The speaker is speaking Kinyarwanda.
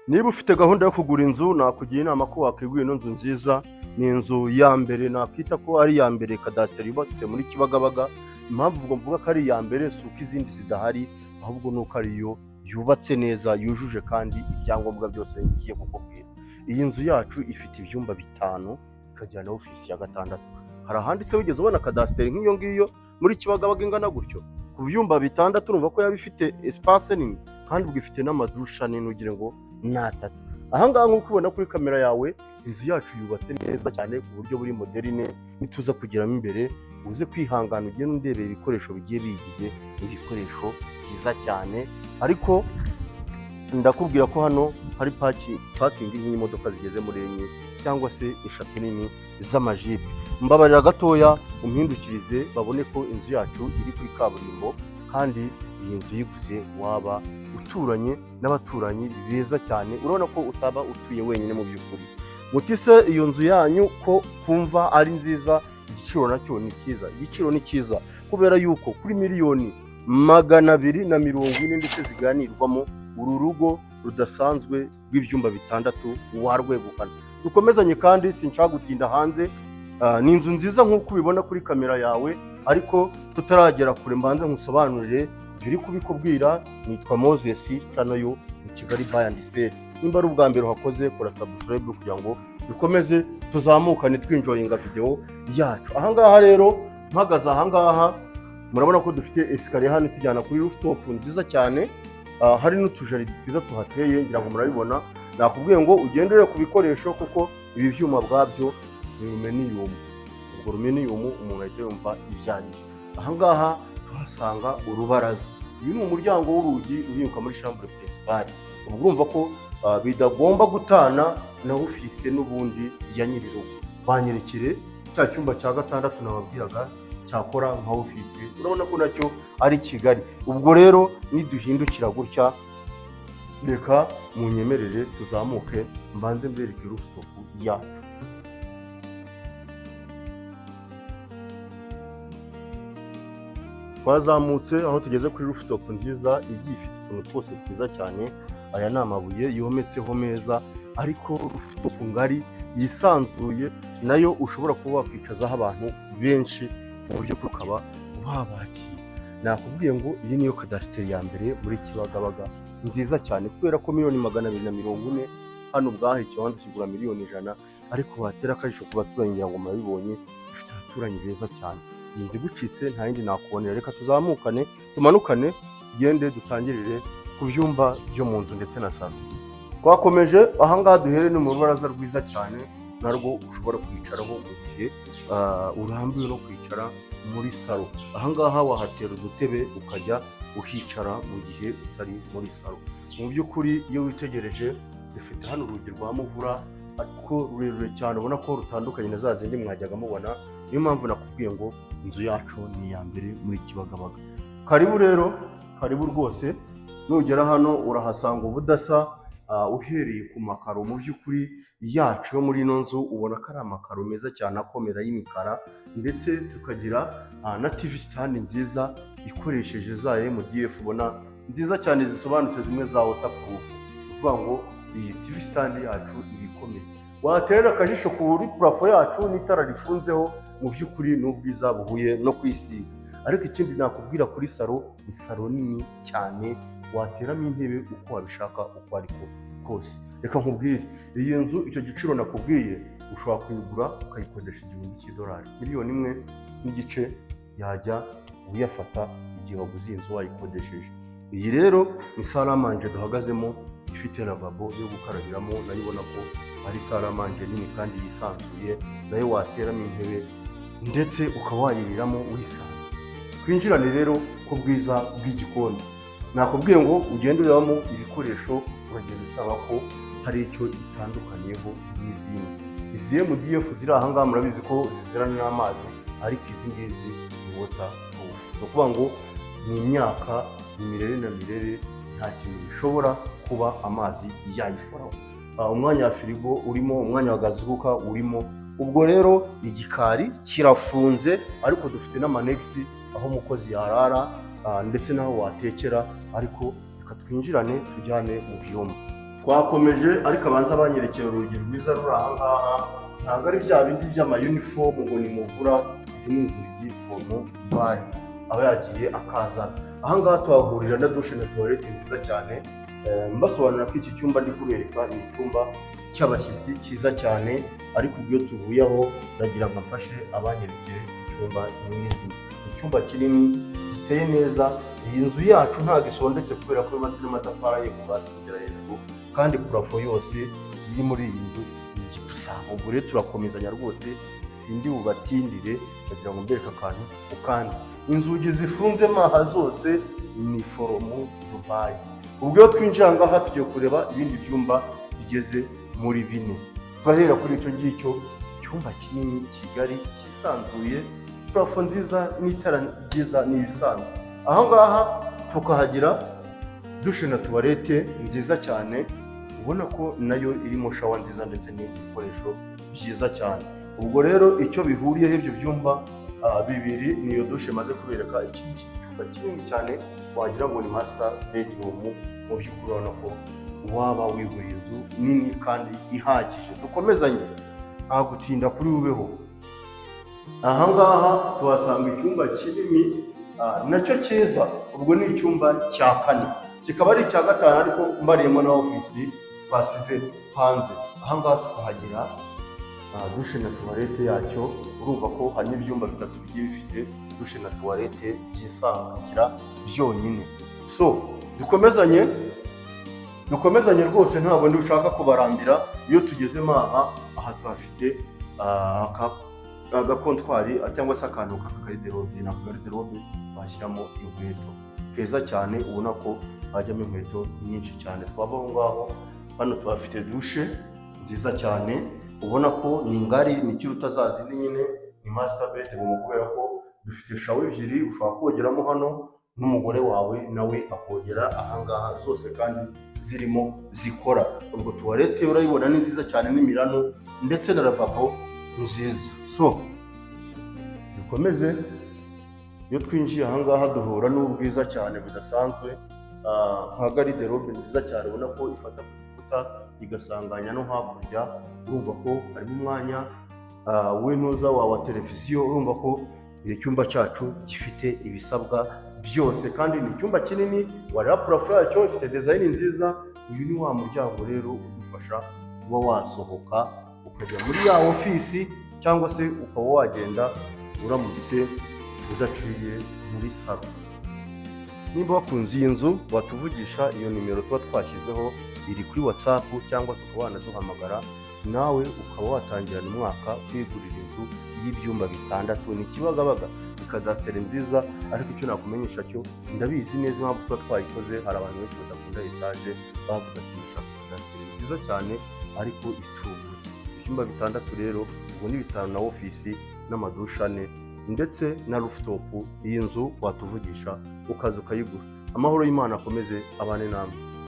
Niba ufite gahunda yo kugura inzu, nakugira inama ko wakwigura ino nzu nziza. Ni inzu ya mbere nakwita ko ari iya mbere kadasiteri yubatse muri Kibagabaga. Impamvu ubwo mvuga ko ari iya mbere si uko izindi zidahari, ahubwo ni uko ariyo yubatse neza, yujuje kandi ibyangombwa byose ngiye kukubwira. Iyi nzu yacu ifite ibyumba 5 ikagira na ofisi ya 6. Hari ahandi se wigeze ubona kadasiteri nk'iyo ngiyo muri Kibagabaga ingana gutyo? Ku byumba 6 urumva ko yaba ifite espace nini, kandi ubwo ifite n'amadusha nini ugire ngo ni 3. Ahangaha nk'uko ubona kuri kamera yawe, inzu yacu yubatse neza cyane ku buryo buri moderne. Nituza kugeramo imbere uze kwihangana ugende undebera ibikoresho bigiye bigize, ibikoresho byiza cyane. Ariko ndakubwira ko hano hari parking y'imodoka zigeze muri 4 cyangwa se 3 nini z'amajipe. Mbabarira gatoya umpindukirize babone ko inzu yacu iri kuri kaburimbo, kandi iyi nzu yiguze waba uturanye n'abaturanyi beza cyane. Urabona ko utaba utuye wenyine mu by'ukuri. Mutise iyo nzu yanyu ko kumva ari nziza, igiciro nacyo ni cyiza. Igiciro ni cyiza kubera yuko kuri miliyoni 240 ndetse ziganirwamo uru rugo rudasanzwe rw'ibyumba 6 warwegukana. Dukomezanye kandi sinshaka gutinda hanze. Ni inzu nziza nk'uko ubibona kuri kamera yawe, ariko tutaragera kure mbanze nkusobanurire biri kubikubwira. Nitwa Moses, channel yo ni Kigali Buy and Sell. Nimba ari ubwa mbere uhakoze, kora subscribe kugira ngo dukomeze tuzamukane twinjoyinga video yacu. Ahangaha rero mpagaze ahangaha murabona ko dufite escalier hano tujyana kuri rooftop nziza cyane. Hari n'utujaridi twiza tuhateye, ngira ngo murabibona. Nakubwiye ngo ugendere ku bikoresho kuko ibi byuma bwabyo ni aluminium. Ubwo aluminium umuntu ahita yumva ibyanye. Ahangaha tuhasanga urubaraza. Uyu ni umuryango w'urugi uhinguka muri chambre principale. Ubwo urumva ko bidagomba gutana na office n'ubundi ya nyirirugo. Banyerekere cya cyumba cya 6 nababwiraga cyakora nka office. Urabona ko nacyo ari Kigali. Ubwo rero niduhindukira gutya, reka munyemerere tuzamuke mbanze mbereke rooftop yacu. Twazamutse aho tugeze kuri rooftop nziza igiye ifite utuntu twose twiza cyane. Aya ni amabuye yometseho meza, ariko rooftop ngari yisanzuye, nayo ushobora kuba wakwicazaho abantu benshi mu buryo ukaba wabakira. Nakubwiye ngo iyi niyo kadasiteri ya mbere muri Kibagabaga nziza cyane, kubera ko miliyoni 240 hano ubwaho ikibanza kigura miliyoni 100. Ariko watera akajisho ku baturanyi, ngira ngo murabibonye, ifite abaturanyi beza cyane. Iyi nzu igucitse nta yindi nakubonera. Reka tuzamukane tumanukane tugende dutangirire ku byumba byo mu nzu ndetse na salo. Twakomeje ahangaha duhere ni mu rubaraza rwiza cyane, narwo ushobora kwicaraho mu gihe urambiwe no kwicara muri salo. Ahangaha wahatera udutebe ukajya uhicara mu gihe utari muri salo. Mu by'ukuri iyo witegereje dufite hano urugi rwa muvura, ariko rurerure cyane, ubona ko rutandukanye na za zindi mwajyaga mubona. Niyo mpamvu nakubwiye ngo inzu yacu ni iya mbere muri Kibagabaga. Karibu rero, karibu rwose. Nugera hano urahasanga ubudasa. Uhereye ku makaro mu by'ukuri yacu yo muri ino nzu, ubona ko ari amakaro meza cyane akomera y'imikara, ndetse tukagira na TV stand nziza ikoresheje za MDF ubona nziza cyane zisobanutse, zimwe za waterproof. Uvuga ngo iyi TV stand yacu irikomeye. Waterera akajisho kuri plafo yacu n'itara rifunzeho, mu by'ukuri n'ubwiza buhuye no kwisiga. Ariko ikindi nakubwira kuri salo, ni salo nini cyane, wateramo intebe uko wabishaka uko ariko kose. Reka nkubwire, iyi nzu icyo giciro nakubwiye ushobora kuyigura ukayikodesha $1,000, miliyoni 1.5 yajya uyafata igihe waguze iyi nzu wayikodesheje. Iyi rero ni salle à manger duhagazemo, ifite lavabo yo gukarabiramo. nayo ubona ko ari salle à manger nini kandi yisanzuye, nayo wateramo intebe ndetse ukaba wayiriramo wisanze. Twinjirane rero ku bwiza bw'igikoni. Nakubwiye ngo ugende urebamo ibikoresho, uragenda usanga ko hari icyo itandukaniyeho n'izindi. Izi MDF ziri ahangaha murabizi ko zizirana n'amazi, ariko izi ngizi ni waterproof. Ni ukuvuga ngo ni imyaka imirere na mirere, nta kintu gishobora kuba amazi yayikoraho. Umwanya wa firigo urimo, umwanya wa gazuka urimo. Ubwo rero igikari kirafunze, ariko dufite n'amanegisi aho umukozi yarara ndetse naho watekera. Ariko reka twinjirane tujyane mu byumba. twakomeje ariko abanza banyerekeye urugi rwiza ruri aha ngaha, ntabwo ari bya bindi by'amayunifomu ngo ni muvura, izi ni inzugi fomu bari aba yagiye akazana. Aha ngaha tuhahurira na dushe na tuwarete nziza cyane. Mbasobanura ko iki cyumba ndi kubereka ni icyumba cy'abashyitsi cyiza cyane, ariko iyo tuvuye aho ndagira ngo mfashe abanyerekeye icyumba nyirizina. Icyumba kinini giteye neza. Iyi nzu yacu ntabwo isondetse kubera ko yubatse n'amatafari ahiye kuva hasi kugera hejuru, kandi purafo yose iri muri iyi nzu ni igipusanga. Ubwo rero turakomezanya rwose, sindi bubatindire, ndagira ngo mbereke akantu ku kandi. Inzugi zifunzemo aha zose ni foromu Dubai. Ubwo iyo twinjiye aha ngaha tugiye kureba ibindi byumba bigeze muri 4. Turahera kuri icyo ngicyo, icyumba kinini kigari cyisanzuye, purafo nziza n'itara ryiza n'ibisanzwe. Aha ngaha tukahagira dushe na tuwarete nziza cyane, ubona ko nayo irimo shawa nziza ndetse n'ibikoresho byiza cyane. Ubwo rero icyo bihuriyeho ibyo byumba bibiri niyo dushe maze kubereka. Iki cyumba kinini cyane wagira ngo ni master bedroom. Mu by'ukuri urabona ko waba wiguriye inzu nini kandi ihagije. Dukomezanye, nta gutinda kuri ubeho. Aha ngaha tuhasanga icyumba kinini nacyo cyiza. Ubwo ni icyumba cya 4, kikaba ari icya 5 ariko mbariyemo na ofisi twasize hanze. Aha ngaha tukahagira dushe na tuwarete yacyo. Urumva ko hari n'ibyumba 3 bigiye bifite dushe na tuwarete byisangukira byonyine. So dukomezanye rwose, ntabwo ndi ushaka kubarambira. Iyo tugezemo aha tuhafite agakontwari cyangwa se akantu k'akagariderobe na gariderobe bashyiramo inkweto keza cyane, ubona ko hajyamo inkweto nyinshi cyane. Twava aho ngaho, hano tuhafite dushe nziza cyane, ubona ko ni ngari, ni ikiruta za zindi nyine, ni master bedroom kubera ko dufite shawa ebyiri ushobora kogeramo hano, n'umugore wawe nawe akogera aha ngaha, zose kandi zirimo zikora. Ubwo tuwarete urayibona ni nziza cyane, n'imirano ndetse na lavabo nziza. So dukomeze. Iyo twinjiye aha ngaha duhura n'ubwiza cyane budasanzwe, nka gariderobe nziza cyane, ubona ko ifata ku gikuta igasanganya no hakurya. Urumva ko harimo umwanya w'intuza wa televiziyo. Urumva ko iki cyumba cyacu gifite ibisabwa byose, kandi ni icyumba kinini. Wareba purafo yacyo ifite dizayini nziza. Uyu ni wa muryango rero udufasha kuba wasohoka ukajya muri ya ofisi, cyangwa se ukaba wagenda uramutse udaciye muri salo. Niba wakunze iyi nzu watuvugisha, iyo nimero tuba twashyizeho iri kuri WhatsApp, cyangwa se ukaba wanaduhamagara nawe ukaba watangirana umwaka kwigurira inzu y'ibyumba 6. Ni Kibagabaga, ni kadasitere nziza. Ariko icyo nakumenyesha cyo, ndabizi neza impamvu tuba twayikoze. Hari abantu benshi badakunda etaje, bavuga ati dushaka kadasitere nziza cyane ariko itubutse. Ibyumba 6 rero, ubwo ni 5 na ofisi n'amadusha 4 ndetse na rooftop. Iyi nzu watuvugisha ukaza ukayigura. Amahoro y'Imana akomeze abane namwe.